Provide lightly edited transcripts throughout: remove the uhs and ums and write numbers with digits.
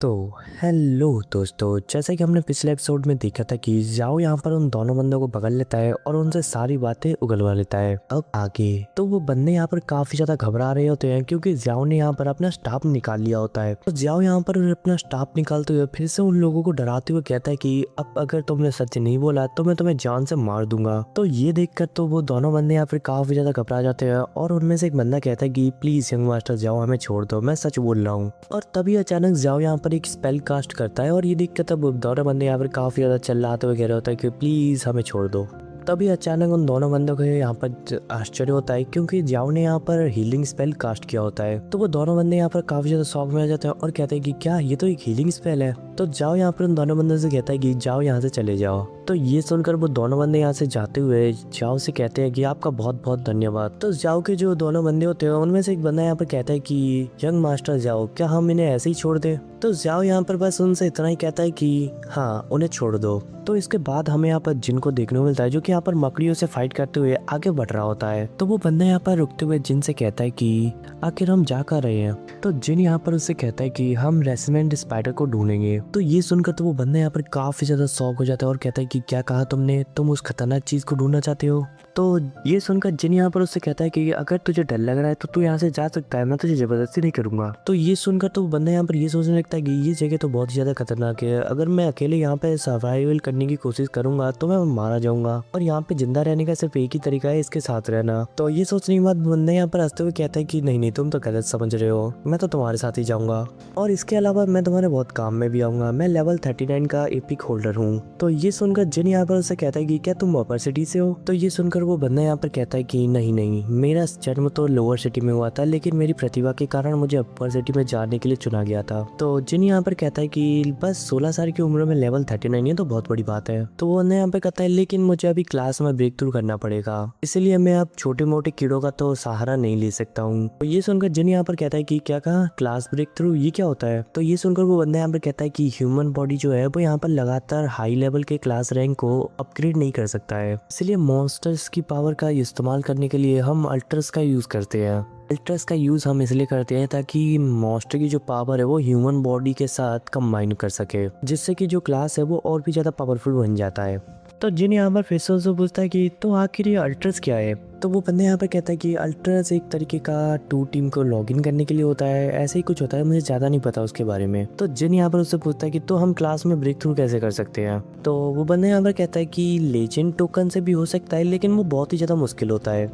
तो हेलो दोस्तों, जैसा कि हमने पिछले एपिसोड में देखा था कि जाओ यहाँ पर उन दोनों बंदों को पकड़ लेता है और उनसे सारी बातें उगलवा लेता है। अब आगे तो वो बंदे यहाँ पर काफी ज्यादा घबरा रहे होते हैं क्योंकि जाओ ने यहाँ पर अपना स्टाफ निकाल लिया होता है। तो जाओ यहाँ पर अपना स्टाफ निकालते हुए फिर से उन लोगों को डराते हुए कहता है कि अब अगर तुमने सच नहीं बोला तो मैं तुम्हें जान से मार दूंगा। तो ये देखकर तो वो दोनों बंदे यहाँ पर काफी ज्यादा घबरा जाते हैं और उनमें से एक बंदा कहता है कि प्लीज यंग मास्टर जाओ, हमें छोड़ दो, मैं सच बोल रहा हूँ। और तभी अचानक जाओ यहाँ पर एक स्पेल कास्ट करता है और ये देख कर तब दोनों बंदे यहाँ पर काफी ज्यादा चिल्लाते हुए कह रहे होता है कि प्लीज हमें छोड़ दो। तभी अचानक उन दोनों बंदों को यहाँ पर आश्चर्य होता है क्योंकि जाओ ने यहाँ पर हीलिंग स्पेल कास्ट किया होता है। तो वो दोनों बंदे यहाँ पर काफी ज्यादा शॉक में आ जाते हैं और कहते हैं कि क्या ये तो एक हीलिंग स्पेल है। तो जाओ यहाँ पर उन दोनों बंदों से कहता है कि जाओ यहाँ से चले जाओ। तो ये सुनकर वो दोनों बंदे यहाँ से जाते हुए जाओ से कहते हैं कि आपका बहुत बहुत धन्यवाद। तो जाओ के जो दोनों बंदे होते हैं उनमें से एक बंदा यहाँ पर कहता है कि यंग मास्टर जाओ, क्या हम इन्हें ऐसे ही छोड़ दें। तो जाओ यहाँ पर बस उनसे इतना ही कहता है कि हाँ उन्हें छोड़ दो। तो इसके बाद हमें यहाँ पर जिन को देखने को मिलता है जो कि यहाँ पर मकड़ियों से फाइट करते हुए आगे बढ़ रहा होता है। तो वो बंदा यहाँ पर रुकते हुए जिन से कहता है कि आखिर हम जा कर रहे हैं। तो जिन यहाँ पर उससे कहता है कि हम रेसिडेंट स्पाइडर को ढूंढेंगे। तो ये सुनकर तो वो बंदा यहाँ पर काफी ज्यादा शॉक हो जाता है और कहता है कि क्या कहा तुमने, तुम उस खतरनाक चीज को ढूंढना चाहते हो। तो ये सुनकर जिन यहाँ पर उससे कहता है कि अगर तुझे डर लग रहा है तो तू यहाँ से जा सकता है, मैं तुझे जबरदस्ती नहीं करूंगा। तो ये सुनकर तो बंदा यहाँ पर ये सोचने लगता है कि ये जगह तो बहुत ही ज्यादा खतरनाक है, अगर मैं अकेले यहाँ पे सर्वाइवल करने की कोशिश करूंगा तो मैं मारा जाऊंगा और यहाँ पे जिंदा रहने का सिर्फ एक ही तरीका है, इसके साथ रहना। तो ये सोचने के बाद बंदा यहाँ पर हंसते हुए कहता है कि नहीं नहीं, तुम तो गलत समझ रहे हो, मैं तो तुम्हारे साथ ही जाऊंगा और इसके अलावा मैं तुम्हारे बहुत काम में भी आऊंगा, मैं लेवल 39 का एपिक होल्डर हूँ। तो ये सुनकर जिन यहाँ पर उससे कहता है कि क्या तुम अपर सिटी से हो। तो ये सुनकर वो बंदा यहाँ पर कहता है कि नहीं नहीं, मेरा जन्म तो लोअर सिटी में हुआ था लेकिन मेरी प्रतिभा के कारण मुझे अपर सिटी में जाने के लिए चुना गया था। तो जिन यहाँ पर कहता है कि बस 16 साल की उम्र में लेवल 39 है तो बहुत बड़ी बात है। तो वो यहाँ पे कहता है लेकिन मुझे अभी क्लास में ब्रेक थ्रू करना पड़ेगा, इसलिए मैं अब छोटे मोटे कीड़ों का तो सहारा नहीं ले सकता हूँ। तो ये सुनकर जिन यहाँ पर कहता है कि क्या कहा, क्लास ब्रेक थ्रू, ये क्या होता है। तो ये सुनकर वो बंदा यहाँ पर कहता है कि ह्यूमन बॉडी जो है वो यहाँ पर लगातार हाई लेवल के क्लास रैंक को अपग्रेड नहीं कर सकता है, इसलिए मॉन्स्टर्स की पावर का इस्तेमाल करने के लिए हम अल्ट्रस का यूज करते हैं। अल्ट्रस का यूज हम इसलिए करते हैं ताकि मॉन्स्टर की जो पावर है वो ह्यूमन बॉडी के साथ कंबाइन कर सके, जिससे कि जो क्लास है वो और भी ज्यादा पावरफुल बन जाता है। तो जिन यहाँ पर फिर से पूछता है कि तो आखिर ये अल्ट्रस क्या है। तो वो बंदे यहाँ पर कहता है कि अल्ट्रस एक तरीके का टू टीम को लॉगिन करने के लिए होता है, ऐसे ही कुछ होता है, मुझे ज्यादा नहीं पता उसके बारे में। तो जिन यहाँ पर उससे पूछता है कि तो हम क्लास में ब्रेक थ्रू कैसे कर सकते हैं। तो वो बंदे यहाँ पर कहता है कि लेजेंड टोकन से भी हो सकता है लेकिन वो बहुत ही ज्यादा मुश्किल होता है,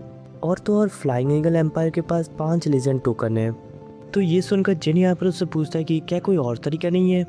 और तो और फ्लाइंग ईगल एम्पायर के पास 5 लेजेंड टोकन है। तो ये सुनकर जिन यहाँ पर उससे पूछता है कि क्या कोई और तरीका नहीं है।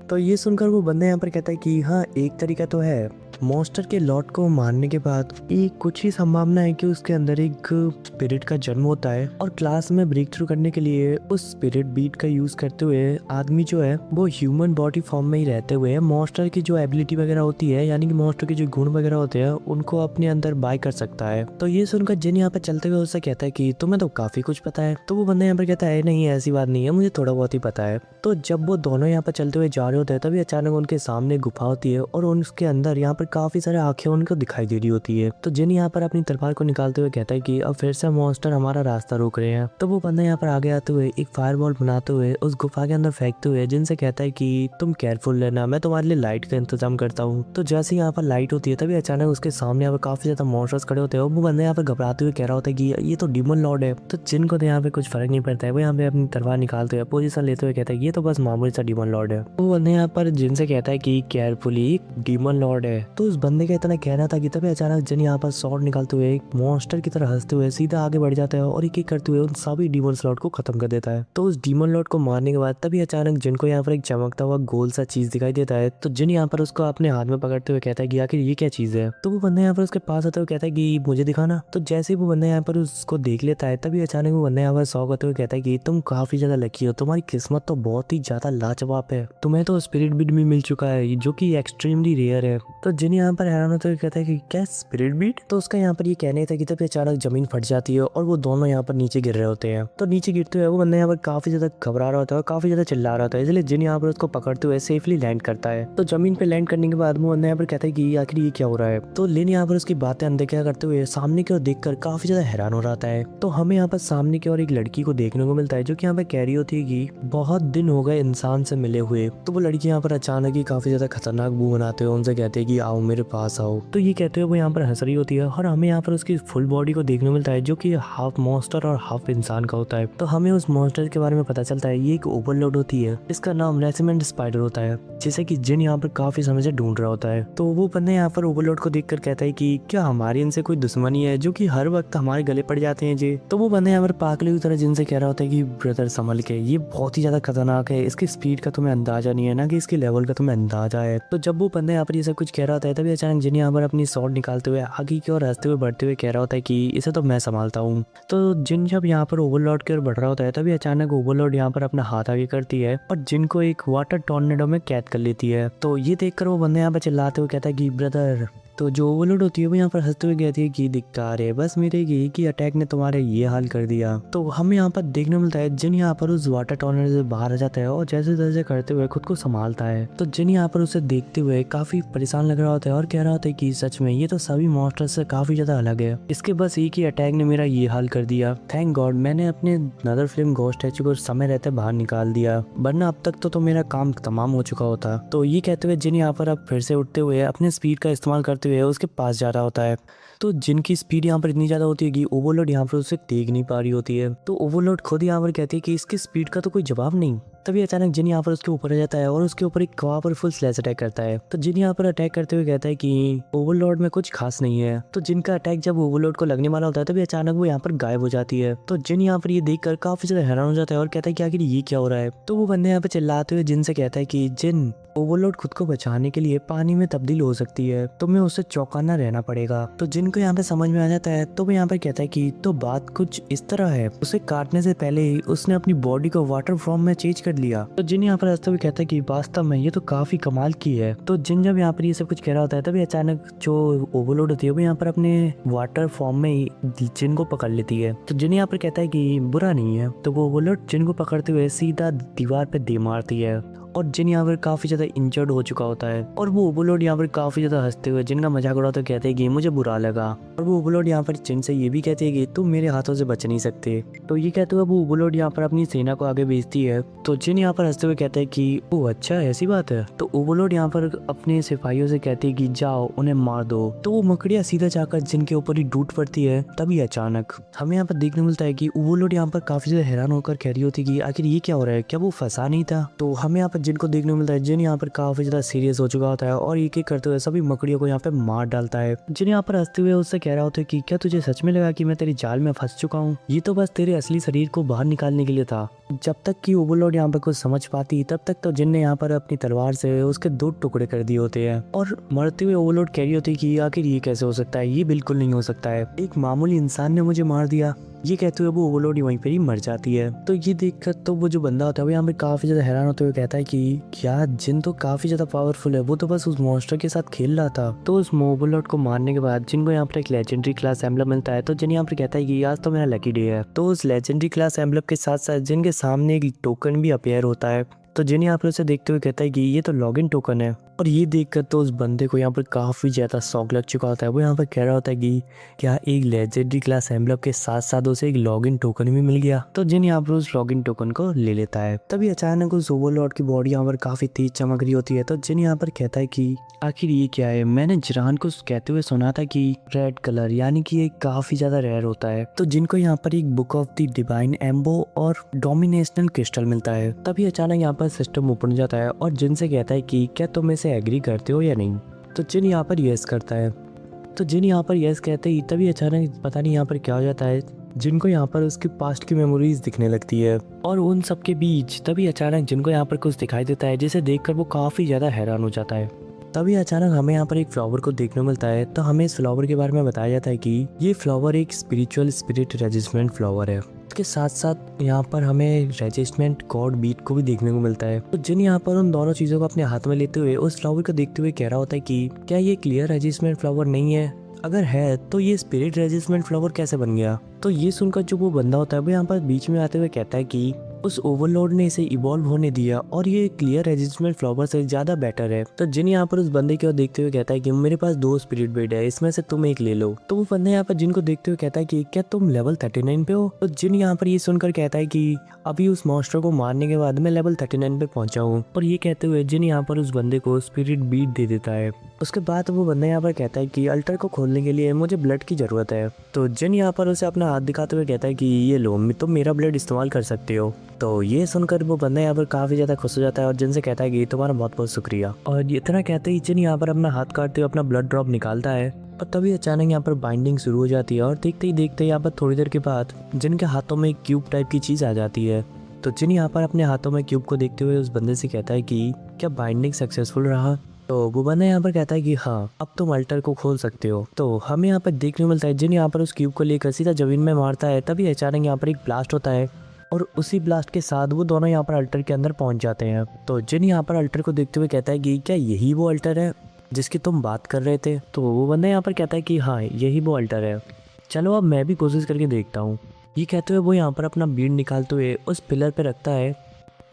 तो ये सुनकर वो बंदा यहाँ पर कहता है कि हाँ एक तरीका तो है, मॉन्स्टर के लॉर्ड को मारने के बाद एक कुछ ही संभावना है कि उसके अंदर एक स्पिरिट का जन्म होता है और क्लास में ब्रेक थ्रू करने के लिए उस स्पिरिट बीट का यूज करते हुए आदमी जो है वो ह्यूमन बॉडी फॉर्म में ही रहते हुए मॉन्स्टर की जो एबिलिटी वगैरह होती है, यानी कि मॉन्स्टर के जो गुण वगैरह होते हैं, उनको अपने अंदर बाय कर सकता है। तो ये सुनकर जिन यहाँ पे चलते हुए उससे कहता है कि तुम्हें तो काफी कुछ पता है। तो वो बंदा यहाँ पर कहता है नहीं ऐसी बात नहीं है, मुझे थोड़ा बहुत ही पता है। तो जब वो दोनों यहाँ पर चलते हुए जा रहे होते हैं तभी अचानक उनके सामने गुफा होती है और उसके अंदर यहाँ पर काफी सारे आंखें उनको दिखाई दे रही होती है। तो जिन यहाँ पर अपनी तलवार को निकालते हुए कहता है कि अब फिर से मॉन्स्टर हमारा रास्ता रोक रहे हैं। तो वो बंदा यहाँ पर आगे आते हुए एक फायरबॉल बनाते हुए उस गुफा के अंदर फेंकते हुए जिनसे कहता है कि तुम केयरफुल रहना, मैं तुम्हारे लिए लाइट का इंतजाम करता हूँ। तो जैसे यहाँ पर लाइट होती है तभी अचानक उसके सामने यहाँ पर काफी ज्यादा मॉन्स्टर्स खड़े होते हैं और वो बंदा यहाँ पर घबराते हुए कह रहा होता है कि ये तो डीमन लॉर्ड है। तो जिनको तो यहाँ पे कुछ फर्क नहीं पड़ता है, वो यहाँ पे अपनी तलवार निकालते हुए पोजीशन लेते हुए कहता है ये तो बस मामूली सा डीमन लॉर्ड है। वो बंदे यहाँ पर जिनसे कहता है कि केयरफुली डीमन लॉर्ड है। तो उस बंदे का इतना कहना था कि तभी अचानक जिन यहाँ पर स्वॉर्ड निकालते हुए एक मॉन्स्टर की तरह हंसते हुए सीधा आगे बढ़ जाता है और एक एक करते हुए उन सभी डीमन लॉर्ड को खत्म कर देता है। तो उस डीमन लॉर्ड को मारने के बाद तभी अचानक जिनको यहाँ पर एक चमकता हुआ गोल सा चीज दिखाई देता है। तो जिन यहाँ पर उसको अपने हाथ में पकड़ते हुए कहता है कि आखिर ये क्या चीज है। तो वो बंदा यहाँ पर उसके पास आता हुआ कहता है कि मुझे दिखाना। तो जैसे ही वो बंदा यहाँ पर उसको देख लेता है तभी अचानक वो बंदा यहाँ पर शौक होते हुए कहता है कि तुम काफी ज्यादा लकी हो, तुम्हारी किस्मत तो बहुत ही ज्यादा लाजवाब है, तुम्हें तो स्पिरिट बीट भी मिल चुका है जो कि एक्सट्रीमली रेयर है। तो जिन जिन यहाँ पर हैरान होते हुए कहता है कि क्या स्पिरिट बीट। तो उसका यहाँ पर ये कहने था कि तभी अचानक जमीन फट जाती है और वो दोनों यहाँ पर नीचे गिर रहे होते हैं। तो नीचे गिरते हुए वो बंदा यहाँ पर काफी ज्यादा घबरा रहा होता है और काफी ज्यादा चिल्ला रहा होता है, इसलिए जिन यहाँ पर उसको पकड़ते हुए सेफली लैंड करता है। तो जमीन पे लैंड करने के बाद वो बंदा यहाँ पर कहता है कि आखिर ये क्या हो रहा है। तो लिन यहाँ पर उसकी बातें अनदेखा करते हुए सामने की ओर देखकर काफी ज्यादा हैरान हो रहा है। तो हमें यहाँ पर सामने की ओर एक लड़की को देखने को मिलता है जो कि यहाँ पर कह रही होती है कि बहुत दिन हो गए इंसान से मिले हुए। तो वो लड़की यहाँ पर अचानक ही काफी ज्यादा खतरनाक मुंह बनाते हुए उनसे कहते हैं कि आओ मेरे पास आओ। तो ये कहते हुए वो यहाँ पर हंस रही होती है और हमें यहाँ पर उसकी फुल बॉडी को देखने को मिलता है जो कि हाफ मॉन्स्टर और हाफ इंसान का होता है। तो हमें उस मॉन्स्टर के बारे में पता चलता है ये एक ओवरलोड होती है, इसका नाम रेसिमेंट स्पाइडर होता है, जिसे कि जिन यहाँ पर काफी समय से ढूंढ रहा होता है। तो वो बंदा यहाँ पर ओवरलोड को देखकर कहता है कि क्या हमारी इनसे कोई दुश्मनी है जो कि हर वक्त हमारे गले पड़ जाते हैं जी। तो वो बंदा यहाँ पर पागलों की तरह जिनसे कह रहा होता है कि ब्रदर संभल के, ये बहुत ही ज्यादा खतरनाक है, इसकी स्पीड का तुम्हें अंदाजा नहीं है ना कि इसके लेवल का तुम्हें अंदाजा है। तो जब वो बंदा यहाँ पर ये सब कुछ कह रहा होता है तभी अचानक जिन यहाँ पर अपनी शॉट निकालते हुए आगे की ओर हंसते हुए बढ़ते हुए कह रहा होता है कि इसे तो मैं संभालता हूँ। तो जिन जब यहाँ पर ओवरलोड की ओर बढ़ रहा होता है तभी अचानक ओवरलोड यहाँ पर अपना हाथ आगे करती है और जिन को एक वाटर टॉर्नेडो में कैद कर लेती है। तो ये देखकर वो बंदा यहाँ पर चिल्लाते हुए कहता है कि ब्रदर। तो जो ओवरलोड होती है वो यहाँ पर हंसते हुए कहती है कि धिक्कार है, बस मेरे एक ही अटैक ने तुम्हारे ये हाल कर दिया। तो हमें यहाँ पर देखने को मिलता है जिन यहाँ पर उस वाटर टॉर्नेडो से बाहर आ जाता है और जैसे तैसे करते हुए खुद को संभालता है। तो जिन यहाँ पर उसे देखते हुए काफी परेशान लग रहा होता है और कह रहा होता है कि सच में ये तो सभी मॉन्स्टर से काफी ज्यादा अलग है, इसके बस एक ही अटैक ने मेरा ये हाल कर दिया। थैंक गॉड मैंने अपने नदर फिल्म घोस्ट स्टैचू को समय रहते बाहर निकाल दिया, वरना अब तक तो मेरा काम तमाम हो चुका होता। तो ये कहते हुए जिन यहाँ पर अब फिर से उठते हुए अपने स्पीड का इस्तेमाल करते हुए उसके पास जा रहा होता है। तो जिनकी स्पीड यहाँ पर इतनी ज्यादा होती है कि ओवरलोड यहाँ पर उसे देख नहीं पा रही होती है। तो ओवरलोड खुद यहाँ पर कहती है कि इसकी स्पीड का तो कोई जवाब नहीं। तभी अचानक जिन यहाँ पर उसके ऊपर आ जाता है और उसके ऊपर एक पावरफुल स्लैश अटैक करता है। तो जिन यहाँ पर अटैक करते हुए कहता है कि ओवरलोड में कुछ खास नहीं है। तो जिनका अटैक जब ओवरलोड को लगने वाला होता है तभी अचानक वो यहाँ पर गायब हो जाती है। तो जिन यहाँ पर ये देखकर काफी ज्यादा हैरान हो जाता है और कहता है कि आखिर ये क्या हो रहा है। तो वो बंदे यहाँ पे चिल्लाते हुए जिन से कहता है कि जिन ओवरलोड खुद को बचाने के लिए पानी में तब्दील हो सकती है, तुम्हें उससे चौकन्ना रहना पड़ेगा। तो जिनको यहाँ पे समझ में आ जाता है तो वो यहाँ पे कहता है कि तो बात कुछ इस तरह है, उसे काटने से पहले ही उसने अपनी बॉडी को वाटर फॉर्म में चेंज कर लिया। तो जिन यहाँ पर हंसते हुए कहता है कि वास्तव में ये तो काफी कमाल की है। तो जिन जब यहाँ पर ये सब कुछ कह रहा होता है तभी अचानक जो ओवरलोड होती है वो यहाँ पर अपने वाटर फॉर्म में ही जिन को पकड़ लेती है। तो जिन यहाँ पर कहता है कि बुरा नहीं है। तो वो ओवरलोड जिन को पकड़ते हुए सीधा दीवार पे दे मारती है और जिन यहाँ पर काफी ज्यादा इंजर्ड हो चुका होता है। और वो ओवरलोड यहाँ पर काफी ज्यादा हंसते हुए जिनका मजाक उड़ाते कहते हैं कि मुझे बुरा लगा। और वो ओवरलोड यहाँ पर जिन से ये भी कहते हैं कि तुम मेरे हाथों से बच नहीं सकते। तो ये कहते हुए वो ओवरलोड यहाँ पर अपनी सेना को आगे भेजती है। तो जिन यहाँ पर हंसते हुए कहते हैं कि ओ अच्छा ऐसी बात है। तो ओवरलोड यहाँ पर अपने सिपाहियों से कहते हैं कि जाओ उन्हें मार दो। तो वो मकड़िया सीधा जाकर जिनके ऊपर ही टूट पड़ती है। तभी अचानक हमें यहाँ पर देखने मिलता है कि ओवरलोड यहाँ पर काफी ज्यादा हैरान होकर कह रही होती कि आखिर ये क्या हो रहा है, क्या वो फंसा नहीं था। तो हमें यहाँ पर जिनको देखने को मिलता है जिन यहाँ पर काफी ज्यादा सीरियस हो चुका होता है और एक एक करते हुए सभी मकड़ियों को यहाँ पे मार डालता है। जिन यहाँ पर हंसते हुए उससे कह रहा होता है कि क्या तुझे सच में लगा कि मैं तेरी जाल में फंस चुका हूँ, ये तो बस तेरे असली शरीर को बाहर निकालने के लिए था। जब तक कि ओवरलोड यहाँ पर कुछ समझ पाती तब तक तो जिन ने यहाँ पर अपनी तलवार से उसके 2 टुकड़े कर दिए होते हैं। और मरते हुए ओवरलोड कह रही होती है कि आखिर ये कैसे हो सकता है, ये बिल्कुल नहीं हो सकता है, एक मामूली इंसान ने मुझे मार दिया। ये कहते हुए वो ओवरलोड वहीं पर ही मर जाती है। तो ये देखकर तो वो जो बंदा होता है वो यहाँ पे काफी ज्यादा हैरान होते हुए कहता है कि क्या जिन तो काफी ज्यादा पावरफुल है, वो तो बस उस मॉन्स्टर के साथ खेल रहा था। तो उस ओवरलोड को मारने के बाद जिनको यहाँ पर एक लेजेंडरी क्लास एम्बलम मिलता है। तो जिन यहाँ पर कहता है कि आज तो मेरा लकी डे है। तो उस लेजेंडरी क्लास एम्बलम के साथ साथ जिनके सामने एक टोकन भी अपेयर होता है। तो जिन यहाँ पर उसे देखते हुए कहता है कि ये तो लॉगिन टोकन है। और ये देखकर तो उस बंदे को यहाँ पर काफी ज्यादा शौक लग चुका होता है। वो यहाँ पर कह रहा होता है कि क्या एक लेजेंडरी क्लास एम्बलम के साथ साथ उसे एक लॉगिन टोकन भी मिल गया। तो जिन यहाँ पर उस लॉगिन टोकन को ले लेता है। तभी अचानक उस ओवरलॉर्ड की बॉडी यहाँ पर काफी तेज चमक रही होती है। तो जिन यहाँ पर कहता है कि आखिर ये क्या है, मैंने जिरान को कहते हुए सुना था कि रेड कलर यानी कि ये काफी ज्यादा रेयर होता है। तो जिनको यहाँ पर एक बुक ऑफ द डिवाइन एम्बो और डोमिनेशनल क्रिस्टल मिलता है। तभी अचानक यहाँ पर सिस्टम ओपन हो जाता है और जिन से कहता है कि क्या तुम इसे एग्री करते हो या नहीं। तो जिन यहाँ पर यस करता है। तो जिन यहाँ पर यस कहते ही तभी अचानक पता नहीं यहाँ पर क्या हो जाता है, जिनको यहाँ पर उसके पास्ट की मेमोरीज दिखने लगती है। और उन सब के बीच तभी अचानक जिनको यहाँ पर कुछ दिखाई देता है जिसे देखकर वो काफी ज्यादा हैरान हो जाता है। तभी अचानक हमें यहाँ पर एक फ्लावर को देखने मिलता है। तो हमें इस फ्लावर के बारे में बताया जाता है कि ये फ्लावर एक स्पिरिचुअल स्पिरिट रेजिस्टेंट फ्लावर है। उसके साथ साथ यहाँ पर हमें रेजिस्टमेंट कॉर्ड बीट को भी देखने को मिलता है। तो जिन यहाँ पर उन दोनों चीजों को अपने हाथ में लेते हुए उस फ्लावर को देखते हुए कह रहा होता है कि क्या ये क्लियर रेजिस्टमेंट फ्लावर नहीं है, अगर है तो ये स्पिरिट रेजिस्टमेंट फ्लावर कैसे बन गया। तो ये सुनकर जो वो बंदा होता है वो यहाँ पर बीच में आते हुए कहता है कि उस ओवरलॉर्ड ने इसे इवॉल्व होने दिया और ये क्लियर रेजिस्टमेंट फ्लावर से ज्यादा बेटर है। तो जिन यहाँ पर उस बंदे की ओर देखते हुए कहता है कि मेरे पास 2 स्पिरिट बेड है, इसमें से तुम एक ले लो। तो वो बंदा यहाँ पर जिन को देखते हुए कहता है कि क्या तुम लेवल 39 पे हो। तो जिन यहाँ पर ये सुनकर कहता है कि अभी उस मॉन्स्टर को मारने के बाद मैं लेवल 39 पे पहुंचा हूँ। और ये कहते हुए जिन यहाँ पर उस बंदे को स्पिरिट बीट दे देता है। उसके बाद वो बंदा यहाँ पर कहता है कि अल्टर को खोलने के लिए मुझे ब्लड की जरूरत है। तो जिन यहाँ पर उसे अपना हाथ दिखाते हुए कहता है कि ये लो, तुम मेरा ब्लड इस्तेमाल कर सकते हो। तो ये सुनकर वो बंदा यहाँ पर काफी ज्यादा खुश हो जाता है और जिन से कहता है कि तुम्हारा बहुत बहुत शुक्रिया। और इतना कहते ही जिन यहाँ पर अपना हाथ काटते हुए अपना ब्लड ड्रॉप निकालता है और तभी अचानक यहाँ पर बाइंडिंग शुरू हो जाती है और देखते ही देखते यहाँ पर थोड़ी देर के बाद जिनके हाथों में एक क्यूब टाइप की चीज आ जाती है। तो जिन यहाँ पर अपने हाथों में क्यूब को देखते हुए उस बंदे से कहता है कि क्या बाइंडिंग सक्सेसफुल रहा। तो वो बंदा यहाँ पर कहता है कि हाँ, अब तुम अल्टर को खोल सकते हो। तो हमें यहाँ पर देखने को मिलता है जिन यहाँ पर उस क्यूब को लेकर सीधा जमीन में मारता है, तभी अचानक यहाँ पर एक ब्लास्ट होता है और उसी ब्लास्ट के साथ वो दोनों यहाँ पर अल्टर के अंदर पहुंच जाते हैं। तो जिन यहाँ पर अल्टर को देखते हुए कहता है कि क्या यही वो अल्टर है जिसकी तुम बात कर रहे थे। तो वो बंदा यहाँ पर कहता है कि हाँ, यही वो अल्टर है, चलो अब मैं भी कोशिश करके देखता हूँ। ये कहते हुए वो यहाँ पर अपना बीड निकालते हुए उस पिलर पे रखता है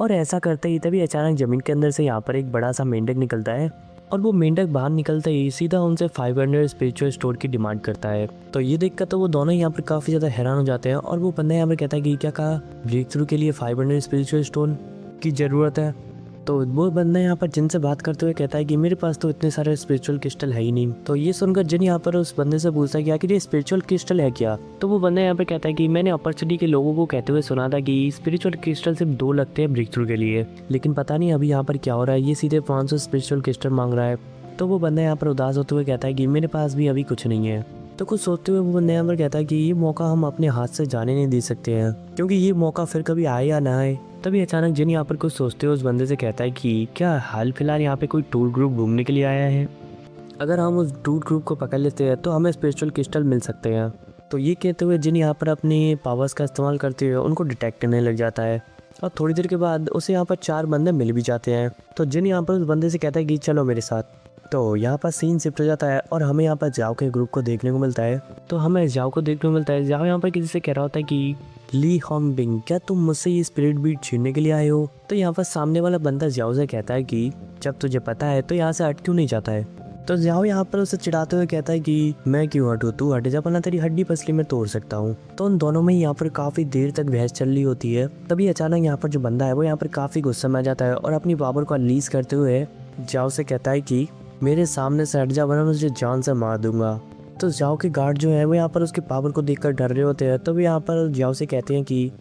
और ऐसा करते ही तभी अचानक जमीन के अंदर से यहाँ पर एक बड़ा सा मेंढक निकलता है और वो मेंढक बाहर निकलते ही सीधा उनसे 500 स्पिरिचुअल स्टोन की डिमांड करता है। तो ये देखकर तो वो दोनों यहाँ पर काफ़ी ज़्यादा हैरान हो जाते हैं और वो बंदा यहाँ पर कहता है कि क्या कहा, ब्रेक थ्रू के लिए 500 स्पिरिचुअल स्टोन की ज़रूरत है। तो वो बंदा यहाँ पर जिन से बात करते हुए कहता है कि मेरे पास तो इतने सारे स्पिरिचुअल क्रिस्टल है ही नहीं। तो ये सुनकर जिन यहाँ पर उस बंदे से पूछता है कि आखिर ये स्पिरिचुअल क्रिस्टल है क्या। तो वो बंदा यहाँ पर कहता है कि मैंने अपॉर्चुनिटी के लोगों को कहते हुए सुना था कि स्पिरिचुअल क्रिस्टल सिर्फ 2 लगते हैं ब्रेक थ्रू के लिए, लेकिन पता नहीं अभी यहाँ पर क्या हो रहा है, ये सीधे 500 स्पिरिचुअल क्रिस्टल मांग रहा है। तो वो बंदा यहाँ पर उदास होते हुए कहता है कि मेरे पास भी अभी कुछ नहीं है। तो कुछ सोचते हुए वो बंदा यहाँ पर कहता है कि ये मौका हम अपने हाथ से जाने नहीं दे सकते हैं, क्योंकि ये मौका फिर कभी आए या ना आए। तभी अचानक जिन यहाँ पर कुछ सोचते हुए उस बंदे से कहता है कि क्या हाल फिलहाल यहाँ पे कोई टूर ग्रुप घूमने के लिए आया है, अगर हम उस टूर ग्रुप को पकड़ लेते हैं तो हमें स्पिरिचुअल क्रिस्टल मिल सकते हैं। तो ये कहते हुए जिन यहाँ पर अपनी पावर्स का इस्तेमाल करते हुए उनको डिटेक्ट करने लग जाता है और थोड़ी देर के बाद उसे यहाँ पर 4 बंदे मिल भी जाते हैं। तो जिन यहाँ पर उस बंदे से कहता है कि चलो मेरे साथ। तो यहाँ पर सीन शिफ्ट हो जाता है और हमें यहाँ पर जाओ के ग्रुप को देखने को मिलता है। तो हमें जाओ को देखने को मिलता है, जाओ यहाँ पर किसी से कह रहा होता है कि ली होंग बिंग, क्या तुम मुझसे ये स्पिरिट बीट छीनने के लिए आए हो। तो यहाँ पर सामने वाला बंदा जाओ से कहता है कि जब तुझे पता है तो यहाँ से हट क्यों नहीं जाता है। तो जाओ यहाँ पर उसे चिढ़ाते हुए कहता है कि मैं क्यों हटूँ, तू हट जा वरना तेरी हड्डी पसली में तोड़ सकता हूँ। तो उन दोनों में यहाँ पर काफी देर तक बहस चल रही होती है। तभी अचानक यहाँ पर जो बंदा है वो यहाँ पर काफी गुस्सा में आ जाता है और अपनी पावर को अनलीज करते हुए जाओ से कहता है कि मेरे सामने से हट जा वरना मुझे जान से मार दूंगा। तो जाओ के गार्ड जो है वो यहाँ पर उसके पावर को देखकर डर रहे होते हैं। तभी यहाँ पर जाओ से कहते हैं कि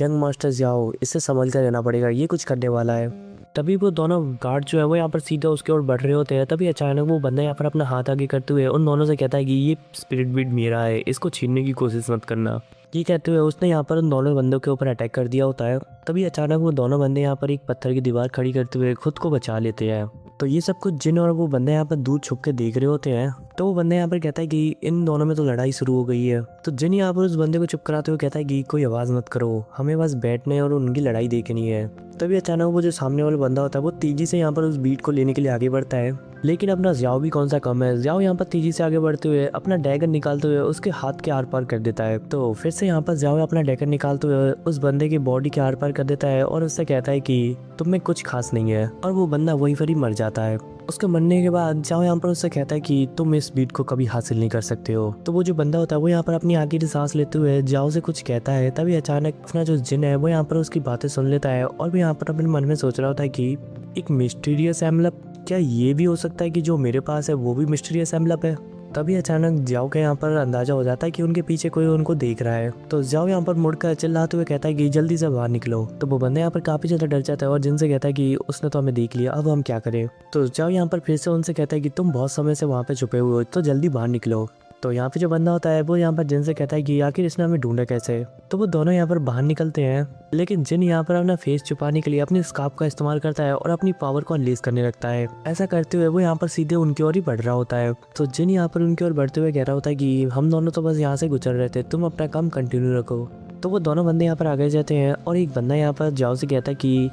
यंग मास्टर जाओ, इससे संभल कर रहना पड़ेगा, ये कुछ करने वाला है। तभी वो दोनों गार्ड जो है वो यहाँ पर सीधा उसके ओर बढ़ रहे होते हैं। तभी अचानक वो बंदा यहाँ पर अपना हाथ आगे करते हुए उन दोनों से कहता है कि ये स्पिरिट बीट मेरा है, इसको छीनने की कोशिश मत करना। ये कहते हुए उसने यहाँ पर उन दोनों बंदों के ऊपर अटैक कर दिया होता है। तभी अचानक वो दोनों बंदे यहाँ पर एक पत्थर की दीवार खड़ी करते हुए खुद को बचा लेते हैं। तो ये सब कुछ जिन और वो बंदे यहाँ पर दूर छुप के देख रहे होते हैं। तो वो बंदे यहाँ पर कहता है कि इन दोनों में तो लड़ाई शुरू हो गई है। तो जिन यहाँ पर उस बंदे को चुप कराते हुए कहता है कि कोई आवाज़ मत करो, हमें बस बैठने और उनकी लड़ाई देखनी है। तभी अचानक वो जो सामने वाला बंदा होता है वो तेजी से यहाँ पर उस बीट को लेने के लिए आगे बढ़ता है, लेकिन अपना ज़ियाओ भी कौन सा कम है। ज़ियाओ यहाँ पर तेजी से आगे बढ़ते हुए अपना डैगर निकालते हुए उसके हाथ के आर पार कर देता है। तो फिर से यहाँ पर ज़ियाओ अपना डैगर निकालते हुए उस बंदे की बॉडी के आर पार कर देता है और उससे कहता है कि तुम में कुछ खास नहीं है, और वो बंदा वहीं पर ही मर जाता है। उसके मरने के बाद ज़ियाओ यहाँ पर उससे कहता है कि तुम इस बीट को कभी हासिल नहीं कर सकते हो। तो वो जो बंदा होता है वो यहाँ पर अपनी आखिरी सांस लेते हुए ज़ियाओ से कुछ कहता है। तभी अचानक अपना जो जिन है वो यहाँ पर उसकी बातें सुन लेता है और भी यहाँ पर अपने मन में सोच रहा होता है कि एक मिस्टीरियस एमलप, क्या ये भी हो सकता है कि जो मेरे पास है वो भी मिस्टीरियस एमलप है। तभी अचानक ज़ियाओ के यहाँ पर अंदाजा हो जाता है कि उनके पीछे कोई उनको देख रहा है। तो ज़ियाओ यहाँ पर मुड़कर चिल्लाते हुए कहता है कि जल्दी से बाहर निकलो। तो वो बंदा यहाँ पर काफी ज्यादा डर जाता है और जिनसे कहता है कि उसने तो हमें देख लिया, अब हम क्या करें। तो ज़ियाओ यहाँ पर फिर से उनसे कहता है कि तुम बहुत समय से वहाँ पे छुपे हुए हो, तो जल्दी बाहर निकलो। तो यहाँ पे जो बंदा होता है वो यहाँ पर जिन से कहता है कि आखिर इसने हमें ढूंढा कैसे। तो वो दोनों यहाँ पर बाहर निकलते हैं, लेकिन जिन यहाँ पर अपना फेस छुपाने के लिए अपने स्कार्फ का इस्तेमाल करता है और अपनी पावर को अनलीज करने लगता है। ऐसा करते हुए वो यहाँ पर सीधे उनकी ओर ही बढ़ रहा होता है। तो जिन यहाँ पर उनकी ओर बढ़ते हुए कह रहा होता है कि हम दोनों तो बस यहाँ से गुजर रहे थे, तुम अपना काम कंटिन्यू रखो। तो वो दोनों बंदे यहाँ पर आगे जाते हैं और एक बंदा यहाँ पर जाओ से कहता है कि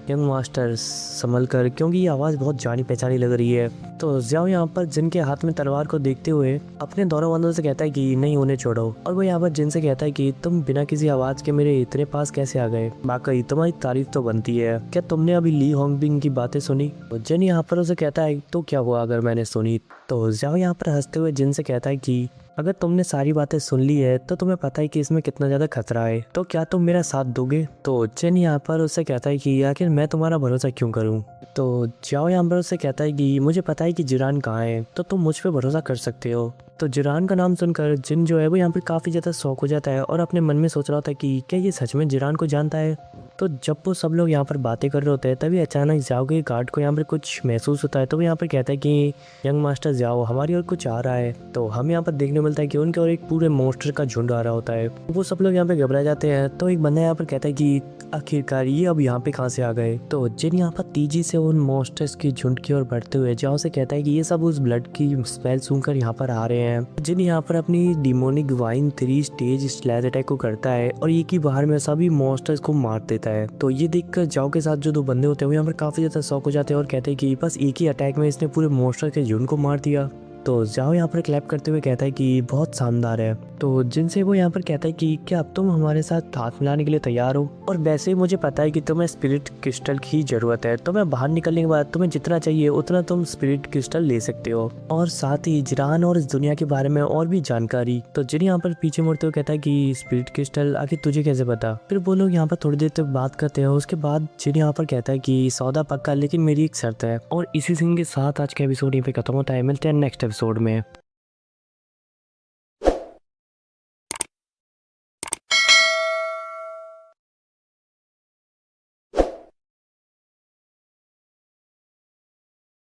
यंग मास्टर संभल कर, क्योंकि ये आवाज़ बहुत जानी पहचानी लग रही है। तो जाओ यहाँ पर जिन के हाथ में तलवार को देखते हुए अपने दोनों बंदों से कहता है कि नहीं, उन्हें छोड़ो। और वो यहाँ पर जिन से कहता है कि तुम बिना किसी आवाज़ के मेरे इतने पास कैसे आ गए, वाकई तुम्हारी तारीफ तो बनती है। क्या तुमने अभी ली होंगबिंग की बातें सुनी? तो जिन यहाँ पर उसे कहता है तो क्या हुआ अगर मैंने सुनी? तो जाओ यहाँ पर हंसते हुए जिन से कहता है कि अगर तुमने सारी बातें सुन ली है तो तुम्हें पता है कि इसमें कितना ज़्यादा खतरा है, तो क्या तुम मेरा साथ दोगे? तो जिन यहाँ पर उससे कहता है कि आखिर मैं तुम्हारा भरोसा क्यों करूँ? तो जाओ यहाँ पर उससे कहता है कि मुझे पता है कि जिरान कहाँ है, तो तुम मुझ पे भरोसा कर सकते हो। तो जिरान का नाम सुनकर जिन जो है वो यहाँ पर काफ़ी ज़्यादा शौक हो जाता है और अपने मन में सोच रहा होता है कि क्या ये सच में जिरान को जानता है। तो जब वो सब लोग यहाँ पर बातें कर रहे होते हैं तभी अचानक जाओ के गार्ड को यहाँ पर कुछ महसूस होता है। तो वो यहाँ पर कहता है कि यंग मास्टर जाओ, हमारी ओर कुछ आ रहा है। तो हम यहाँ पर देखने मिलता है कि उनके और एक पूरे मॉन्स्टर का झुंड आ रहा होता है। वो सब लोग यहाँ पे घबरा जाते हैं। तो एक बंदा यहाँ पर कहता है कि आखिरकार ये अब यहाँ पे कहाँ से आ गए। तो जिन यहाँ पर तेजी से उन मॉन्स्टर्स की झुंड की ओर बढ़ते हुए जाओ से कहता है कि ये सब उस ब्लड की स्मेल सुनकर यहाँ पर आ रहे हैं। जिन यहाँ पर अपनी demonic wine 3 stage slash attack को करता है और एक ही बार में सभी मॉन्स्टर्स को मार देता है। तो ये देखकर जाओ के साथ जो 2 बंदे होते हैं वो यहाँ पर काफी ज्यादा शॉक हो जाते हैं और कहते हैं कि बस एक ही अटैक में इसने पूरे मॉन्स्टर के झुंड को मार दिया। तो जाओ यहाँ पर क्लैप करते हुए कहता है कि बहुत शानदार है। तो जिनसे वो यहाँ पर कहता है कि क्या अब तुम हमारे साथ हाथ मिलाने के लिए तैयार हो? और वैसे ही मुझे पता है कि तुम्हें स्पिरिट क्रिस्टल की जरूरत है, तो मैं बाहर निकलने के बाद तुम्हें जितना चाहिए उतना तुम स्पिरिट क्रिस्टल ले सकते हो, और साथ ही जिरान और इस दुनिया के बारे में और भी जानकारी। तो जिन यहाँ पर पीछे मुड़ते हुए कहता है कि स्पिरिट क्रिस्टल आखिर तुझे कैसे पता? फिर वो लोग यहाँ पर थोड़ी देर तक बात करते हैं। उसके बाद जिन यहाँ पर कहता है कि सौदा पक्का, लेकिन मेरी एक शर्त है। और इसी सीन के साथ आज का एपिसोड यहाँ पे खत्म होता है। मिलते हैं नेक्स्ट एपिसोड में।